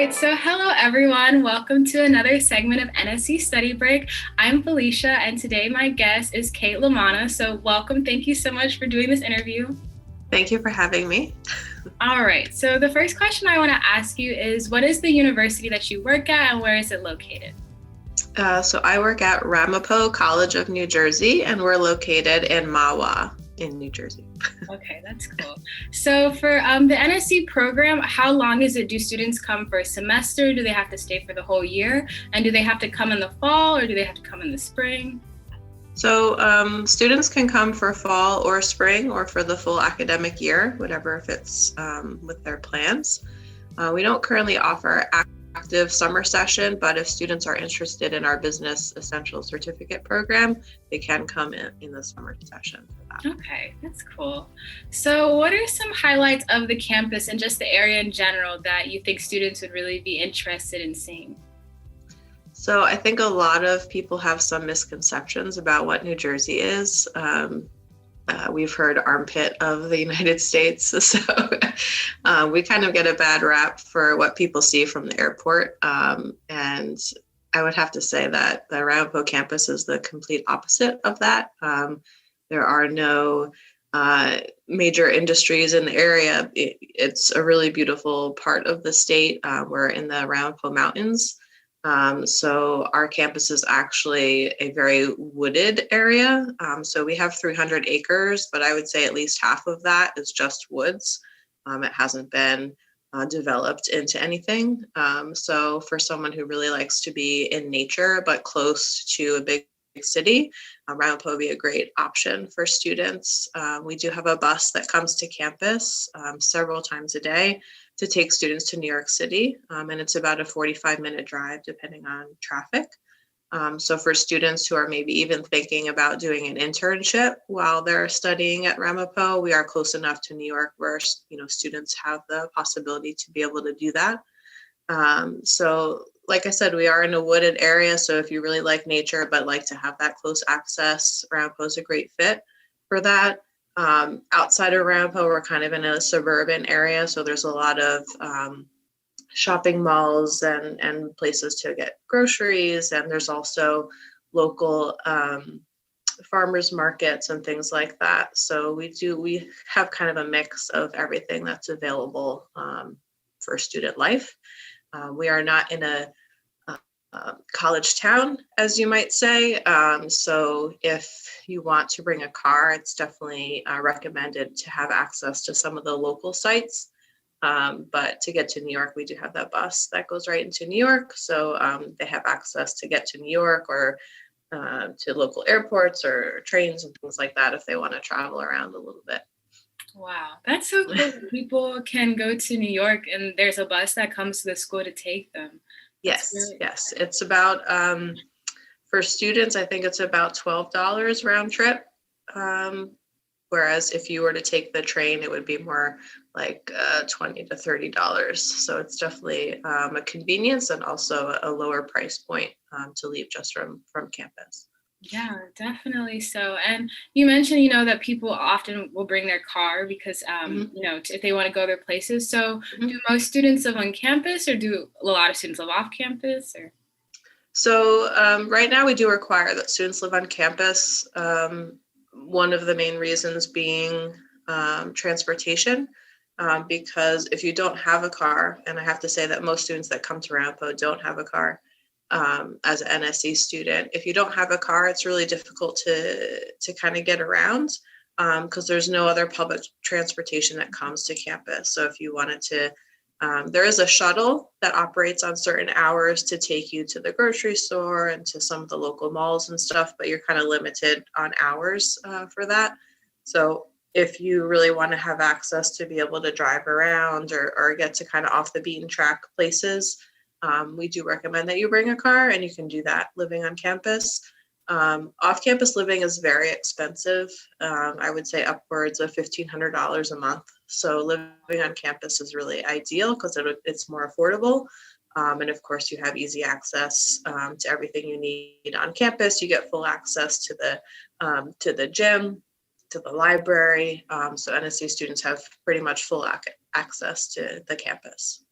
right, so hello everyone. Welcome to another segment of NSC Study Break. I'm Felicia, and today my guest is Kate Lamanna. So welcome. Thank you so much for doing this interview. Thank you for having me. All right, so the first question I want to ask you is, what is the university that you work at and where is it located? So I work at Ramapo College of New Jersey, and we're located in Mahwah in New Jersey. Okay, that's cool. So for the NSC program, how long is it? Do students come for a semester? Do they have to stay for the whole year? And do they have to come in the fall or do they have to come in the spring? So students can come for fall or spring or for the full academic year, whatever fits with their plans. We don't currently offer active summer session, but if students are interested in our Business Essentials Certificate program, they can come in the summer session for that. Okay, that's cool. So what are some highlights of the campus and just the area in general that you think students would really be interested in seeing? So I think a lot of people have some misconceptions about what New Jersey is. We've heard armpit of the United States, so we kind of get a bad rap for what people see from the airport. And I would have to say that the Ramapo campus is the complete opposite of that. There are no major industries in the area. It's a really beautiful part of the state. We're in the Ramapo Mountains. So our campus is actually a very wooded area. So we have 300 acres, but I would say at least half of that is just woods. It hasn't been developed into anything. So for someone who really likes to be in nature, but close to a big city, Ramapo would be a great option for students. We do have a bus that comes to campus several times a day to take students to New York City, and it's about a 45-minute drive depending on traffic. So for students who are maybe even thinking about doing an internship while they're studying at Ramapo, we are close enough to New York where students have the possibility to be able to do that. So like I said, we are in a wooded area, so if you really like nature but like to have that close access, Ramapo is a great fit for that. Outside of Ramapo, we're kind of in a suburban area, so there's a lot of shopping malls and places to get groceries, and there's also local farmers markets and things like that. So we have kind of a mix of everything that's available for student life. We are not in a college town, as you might say. So if you want to bring a car, it's definitely recommended to have access to some of the local sites. But to get to New York, we do have that bus that goes right into New York. So they have access to get to New York or to local airports or trains and things like that if they want to travel around a little bit. Wow, that's so cool. People can go to New York and there's a bus that comes to the school to take them. Yes. It's about, for students, I think it's about $12 round trip. Whereas if you were to take the train, it would be more like $20 to $30. So it's definitely a convenience and also a lower price point to leave just from campus. Yeah, definitely so. And you mentioned, that people often will bring their car because, if they want to go their places. So do most students live on campus or do a lot of students live off campus? Or? So right now we do require that students live on campus. One of the main reasons being transportation, because if you don't have a car, and I have to say that most students that come to Ramapo don't have a car, as an NSC student, if you don't have a car, it's really difficult to kind of get around because there's no other public transportation that comes to campus. So if you wanted to, there is a shuttle that operates on certain hours to take you to the grocery store and to some of the local malls and stuff, but you're kind of limited on hours for that. So if you really want to have access to be able to drive around or get to kind of off the beaten track places, we do recommend that you bring a car, and you can do that living on campus. Off-campus living is very expensive. I would say upwards of $1,500 a month. So living on campus is really ideal because it's more affordable. And of course, you have easy access to everything you need on campus. You get full access to the gym, to the library. So NSC students have pretty much full access to the campus.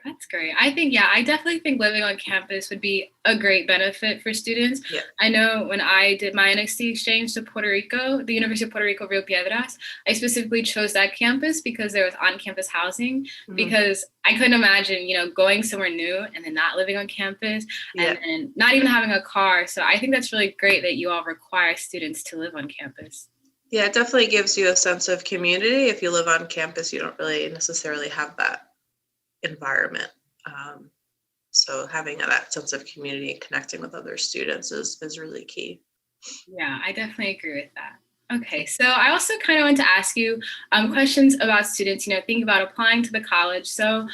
That's great. I think, yeah, I definitely think living on campus would be a great benefit for students. Yeah. I know when I did my NXT exchange to Puerto Rico, the University of Puerto Rico, Rio Piedras, I specifically chose that campus because there was on-campus housing, Mhm. because I couldn't imagine, going somewhere new and then not living on campus and Yeah. then not even having a car. So I think that's really great that you all require students to live on campus. Yeah, it definitely gives you a sense of community. If you live on campus, you don't really necessarily have that environment. So having that sense of community and connecting with other students is really key. Yeah, I definitely agree with that. Okay, so I also kind of want to ask you questions about students, thinking about applying to the college. So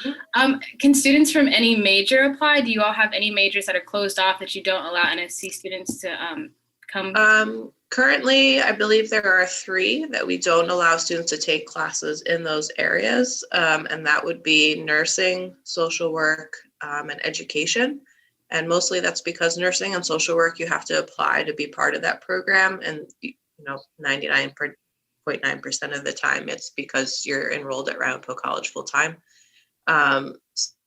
can students from any major apply? Do you all have any majors that are closed off that you don't allow NSC students to come? Currently, I believe there are 3 that we don't allow students to take classes in those areas, and that would be nursing, social work, and education. And mostly that's because nursing and social work, you have to apply to be part of that program, and 99.9% of the time it's because you're enrolled at Ramapo College full time. Um,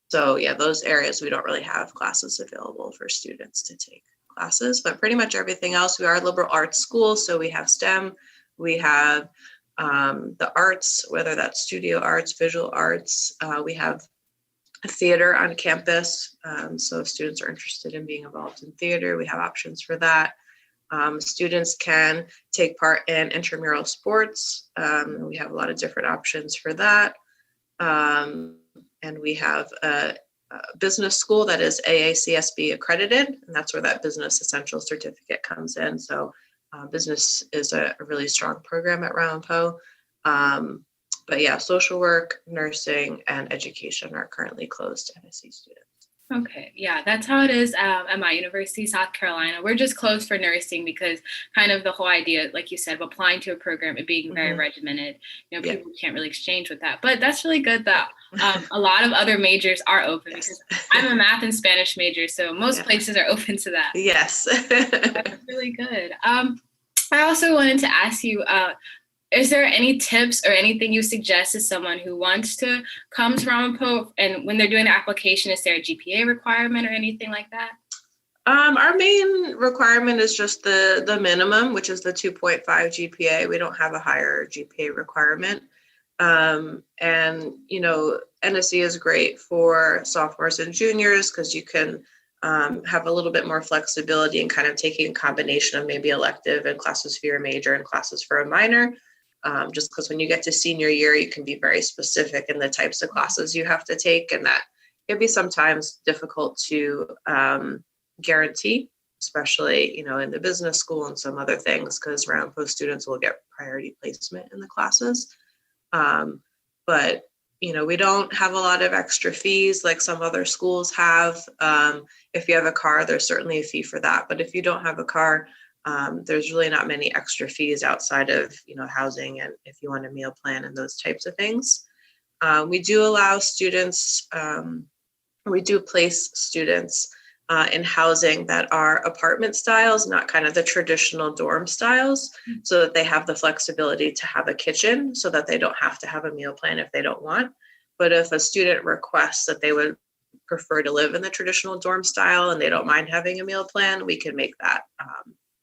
so yeah, those areas we don't really have classes available for students to take classes, but pretty much everything else, we are a liberal arts school. So we have STEM, we have the arts, whether that's studio arts, visual arts. We have a theater on campus. So if students are interested in being involved in theater, we have options for that. Students can take part in intramural sports. We have a lot of different options for that. And we have a business school that is AACSB accredited, and that's where that business essential certificate comes in. So business is a really strong program at Ramapo. But yeah, social work, nursing, and education are currently closed to NSC students. Okay, yeah, that's how it is at my university, South Carolina. We're just closed for nursing because kind of the whole idea, like you said, of applying to a program, it being very regimented, Yeah. people can't really exchange with that. But that's really good that a lot of other majors are open, because I'm a math and Spanish major, so most places are open to that. Yes. That's really good. I also wanted to ask you, is there any tips or anything you suggest to someone who wants to come to Ramapo, and when they're doing the application, is there a GPA requirement or anything like that? Our main requirement is just the minimum, which is the 2.5 GPA. We don't have a higher GPA requirement. And, NSC is great for sophomores and juniors because you can have a little bit more flexibility in kind of taking a combination of maybe elective and classes for your major and classes for a minor. Just because when you get to senior year, you can be very specific in the types of classes you have to take, and that can be sometimes difficult to guarantee, especially in the business school and some other things, because Ramapo students will get priority placement in the classes. But we don't have a lot of extra fees like some other schools have. If you have a car, there's certainly a fee for that. But if you don't have a car, there's really not many extra fees outside of housing, and if you want a meal plan and those types of things. We do allow students, we do place students in housing that are apartment styles, not kind of the traditional dorm styles, so that they have the flexibility to have a kitchen so that they don't have to have a meal plan if they don't want. But if a student requests that they would prefer to live in the traditional dorm style and they don't mind having a meal plan, we can make that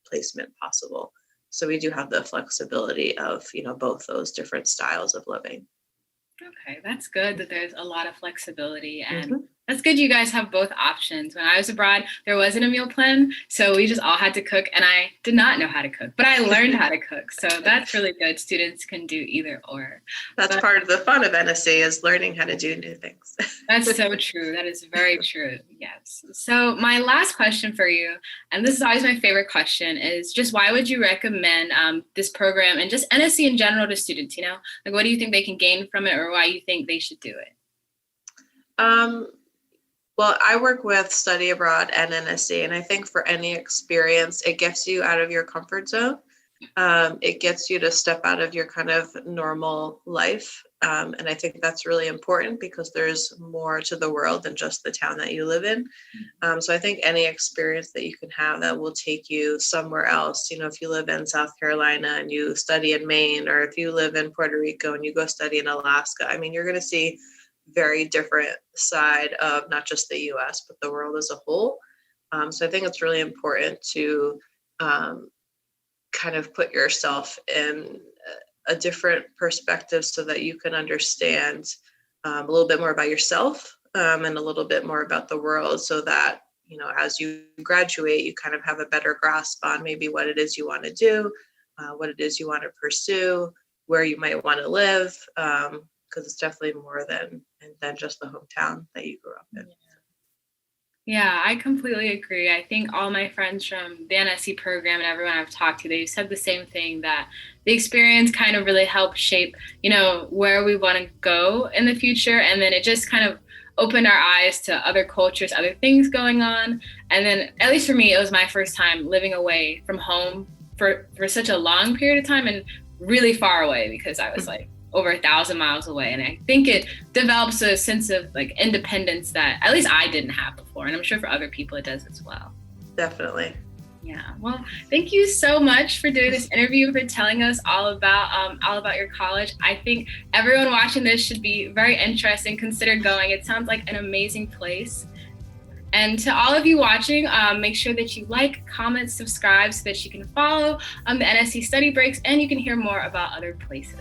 placement possible. So we do have the flexibility of both those different styles of living. Okay, that's good that there's a lot of flexibility, and that's good you guys have both options. When I was abroad, there wasn't a meal plan, so we just all had to cook, and I did not know how to cook, but I learned how to cook. So that's really good. Students can do either or. That's part of the fun of NSC, is learning how to do new things. That's so true. That is very true. Yes. So my last question for you, and this is always my favorite question, is just why would you recommend this program and just NSC in general to students? Like, what do you think they can gain from it, or why you think they should do it? Well, I work with Study Abroad and NSC, and I think for any experience, it gets you out of your comfort zone. It gets you to step out of your kind of normal life. And I think that's really important because there's more to the world than just the town that you live in. So I think any experience that you can have that will take you somewhere else, if you live in South Carolina and you study in Maine, or if you live in Puerto Rico and you go study in Alaska, I mean, you're going to see very different side of not just the US, but the world as a whole. So I think it's really important to kind of put yourself in a different perspective so that you can understand a little bit more about yourself and a little bit more about the world, so that, you know, as you graduate, you kind of have a better grasp on maybe what it is you want to do, what it is you want to pursue, where you might want to live, because it's definitely more than just the hometown that you grew up in. Yeah, I completely agree. I think all my friends from the NSC program and everyone I've talked to, they've said the same thing, that the experience kind of really helped shape, you know, where we want to go in the future. And then it just kind of opened our eyes to other cultures, other things going on. And then, at least for me, it was my first time living away from home for such a long period of time, and really far away, because I was like over 1,000 miles away. And I think it develops a sense of like independence that at least I didn't have before. And I'm sure for other people it does as well. Definitely. Yeah. Well, thank you so much for doing this interview, for telling us all about your college. I think everyone watching this should be very interested and consider going. It sounds like an amazing place. And to all of you watching, make sure that you like, comment, subscribe so that you can follow the NSC Study Breaks and you can hear more about other places.